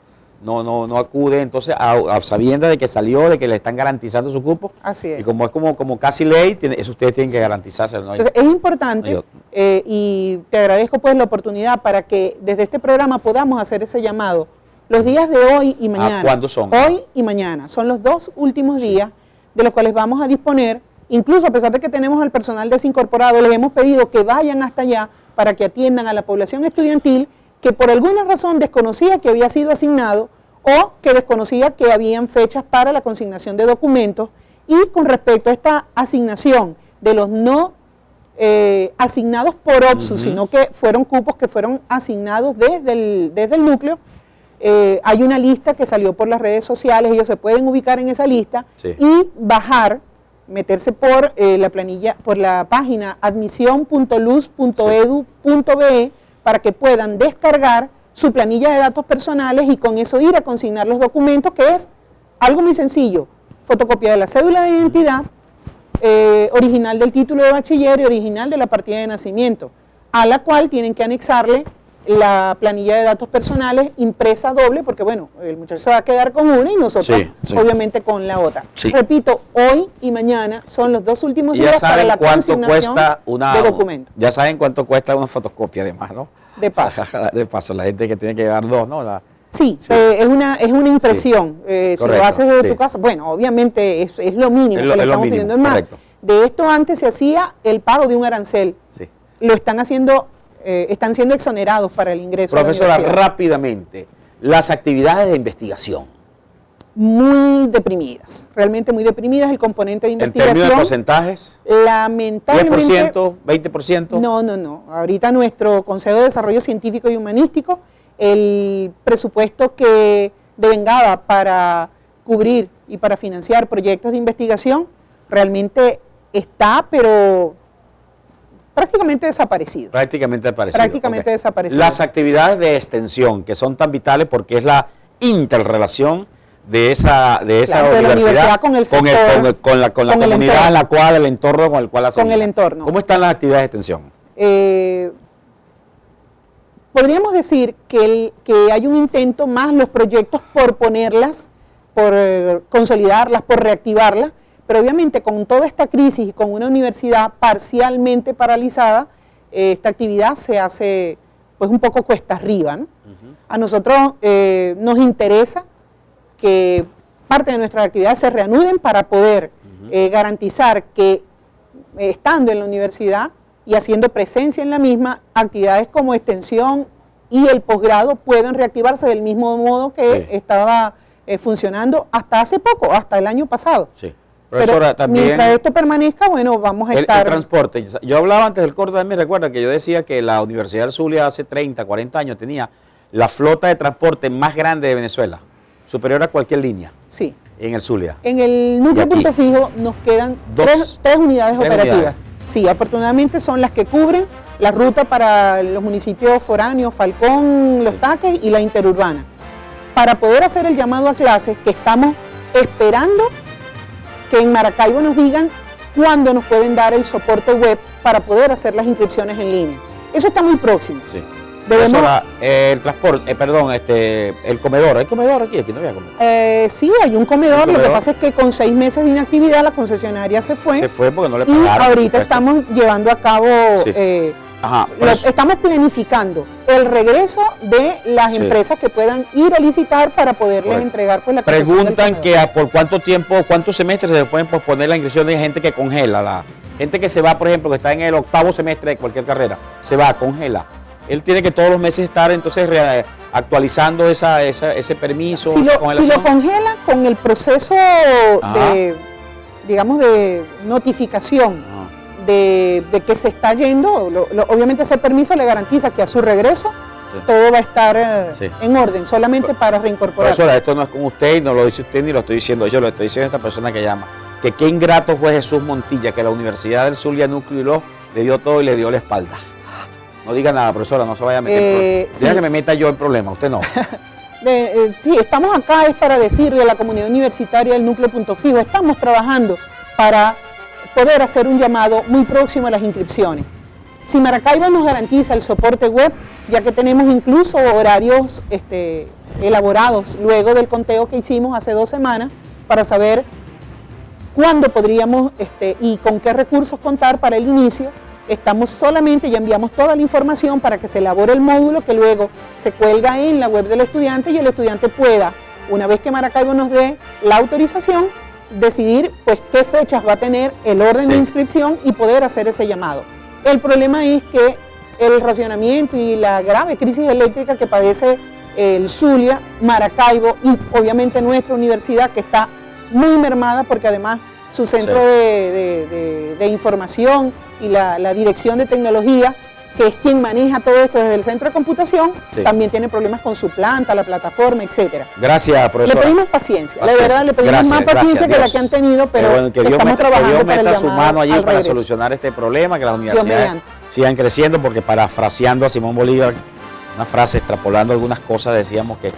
acude, entonces a sabienda de que salió, de que le están garantizando su cupo. Así es. Y como es como casi ley, eso ustedes tienen que garantizárselo. ¿No? Entonces, es importante y te agradezco pues la oportunidad para que desde este programa podamos hacer ese llamado. Los días de hoy y mañana. ¿Cuándo son? Hoy y mañana. Son los 2 últimos días de los cuales vamos a disponer. Incluso a pesar de que tenemos al personal desincorporado, les hemos pedido que vayan hasta allá para que atiendan a la población estudiantil que por alguna razón desconocía que había sido asignado o que desconocía que habían fechas para la consignación de documentos. Y con respecto a esta asignación de los no asignados por OPSU, sino que fueron cupos que fueron asignados desde el núcleo, hay una lista que salió por las redes sociales, ellos se pueden ubicar en esa lista y bajar, meterse por la planilla, por la página admisión.luz.edu.be para que puedan descargar su planilla de datos personales y con eso ir a consignar los documentos, que es algo muy sencillo: fotocopia de la cédula de identidad, original del título de bachiller y original de la partida de nacimiento, a la cual tienen que anexarle la planilla de datos personales impresa doble, porque bueno, el muchacho se va a quedar con una y nosotros obviamente con la otra. Repito, hoy y mañana son los 2 últimos días para la consignación de documentos. Ya saben cuánto cuesta una fotocopia además, ¿no? De paso. De paso, la gente que tiene que llevar 2, ¿no? Es una impresión. Si lo haces desde tu casa, bueno, obviamente es lo mínimo que le estamos pidiendo. Es más, de esto antes se hacía el pago de un arancel. Lo están haciendo, están siendo exonerados para el ingreso. Profesora, rápidamente, las actividades de investigación. Muy deprimidas, realmente muy deprimidas. El componente de investigación. ¿En términos de porcentajes? Lamentablemente. ¿10%? ¿20%? No. Ahorita nuestro Consejo de Desarrollo Científico y Humanístico, el presupuesto que devengaba para cubrir y para financiar proyectos de investigación, realmente está, pero prácticamente desaparecido. Prácticamente desaparecido. Las actividades de extensión, que son tan vitales porque es la interrelación de esa universidad con el sector, con la comunidad en la cual, el entorno con el cual hacen. Con el entorno. ¿Cómo están las actividades de extensión? Podríamos decir que hay un intento más, los proyectos por ponerlas, por consolidarlas, por reactivarlas, pero obviamente con toda esta crisis y con una universidad parcialmente paralizada, esta actividad se hace pues un poco cuesta arriba, ¿no? A nosotros nos interesa que parte de nuestras actividades se reanuden para poder garantizar que estando en la universidad y haciendo presencia en la misma, actividades como extensión y el posgrado puedan reactivarse del mismo modo que estaba funcionando hasta hace poco, hasta el año pasado. Profesora, pero también mientras esto permanezca, bueno, vamos a estar... El transporte. Yo hablaba antes del corte también, recuerda que yo decía que la Universidad del Zulia hace 30, 40 años tenía la flota de transporte más grande de Venezuela, superior a cualquier línea. Sí. En el Zulia. En el núcleo Punto Fijo nos quedan tres unidades operativas. Sí, afortunadamente son las que cubren la ruta para los municipios foráneos, Falcón, Los Taques y la interurbana. Para poder hacer el llamado a clases, que estamos esperando que en Maracaibo nos digan cuándo nos pueden dar el soporte web para poder hacer las inscripciones en línea. Eso está muy próximo. Sí. El transporte, el comedor. ¿Hay comedor aquí? Aquí no había comedor. Sí, hay un comedor. Lo que pasa es que con 6 meses de inactividad la concesionaria se fue. Se fue porque no le pagaron. Y ahorita estamos llevando a cabo, estamos planificando el regreso de las empresas que puedan ir a licitar para poderles entregar pues la Preguntan que por cuánto tiempo, cuántos semestres se pueden posponer la inscripción de gente que congela. La gente que se va, por ejemplo, que está en el 8º semestre de cualquier carrera, se va, congela. Él tiene que todos los meses estar entonces actualizando ese permiso. Si lo congela con el proceso de, digamos, de notificación de que se está yendo, obviamente ese permiso le garantiza que a su regreso Sí. todo va a estar Sí. en orden, solamente para reincorporar. Profesora, esto no es con usted y no lo dice usted ni lo estoy diciendo yo, lo estoy diciendo a esta persona que llama. Que qué ingrato fue Jesús Montilla, que la Universidad del Zulia Núcleo y le dio todo y le dio la espalda. No diga nada, profesora, no se vaya a meter en problemas. Sí. Deja que me meta yo en problemas, usted no. Sí, estamos acá es para decirle a la comunidad universitaria del Núcleo Punto Fijo, estamos trabajando para poder hacer un llamado muy próximo a las inscripciones. Si Maracaibo nos garantiza el soporte web, ya que tenemos incluso horarios elaborados luego del conteo que hicimos hace 2 semanas para saber cuándo podríamos y con qué recursos contar para el inicio, estamos solamente, ya enviamos toda la información para que se elabore el módulo que luego se cuelga en la web del estudiante y el estudiante pueda, una vez que Maracaibo nos dé la autorización, decidir pues qué fechas va a tener el orden de inscripción y poder hacer ese llamado. El problema es que el racionamiento y la grave crisis eléctrica que padece el Zulia, Maracaibo y obviamente nuestra universidad, que está muy mermada porque además su centro de información y la dirección de tecnología, que es quien maneja todo esto desde el centro de computación, también tiene problemas con su planta, la plataforma, etcétera. Gracias, profesora. Le pedimos paciencia, la verdad, le pedimos más paciencia que la que han tenido, pero bueno, que Dios estamos trabajando Dios para el meta su llamado mano allí al para regreso. solucionar este problema, que las universidades mediante. sigan creciendo, porque parafraseando a Simón Bolívar, una frase extrapolando algunas cosas, decíamos que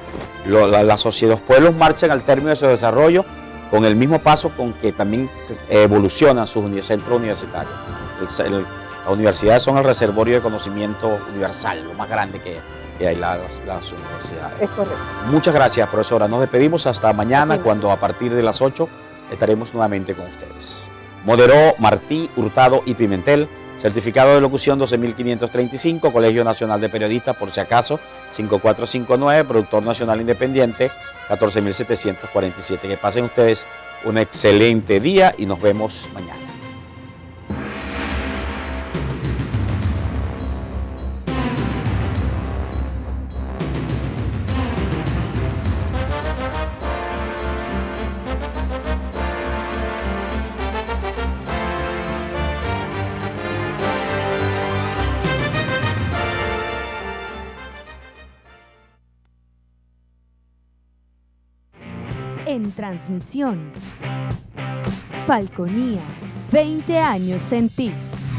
la sociedad, los pueblos marchan al término de su desarrollo con el mismo paso con que también evolucionan sus centros universitarios. Las universidades son el reservorio de conocimiento universal, lo más grande que hay las universidades. Es correcto. Muchas gracias, profesora. Nos despedimos hasta mañana, cuando a partir de las 8 estaremos nuevamente con ustedes. Moderó Martí Hurtado y Pimentel, certificado de locución 12.535, Colegio Nacional de Periodistas, por si acaso, 5459, productor nacional independiente, 14.747. Que pasen ustedes un excelente día y nos vemos mañana. En transmisión, Falconía, 20 años en ti.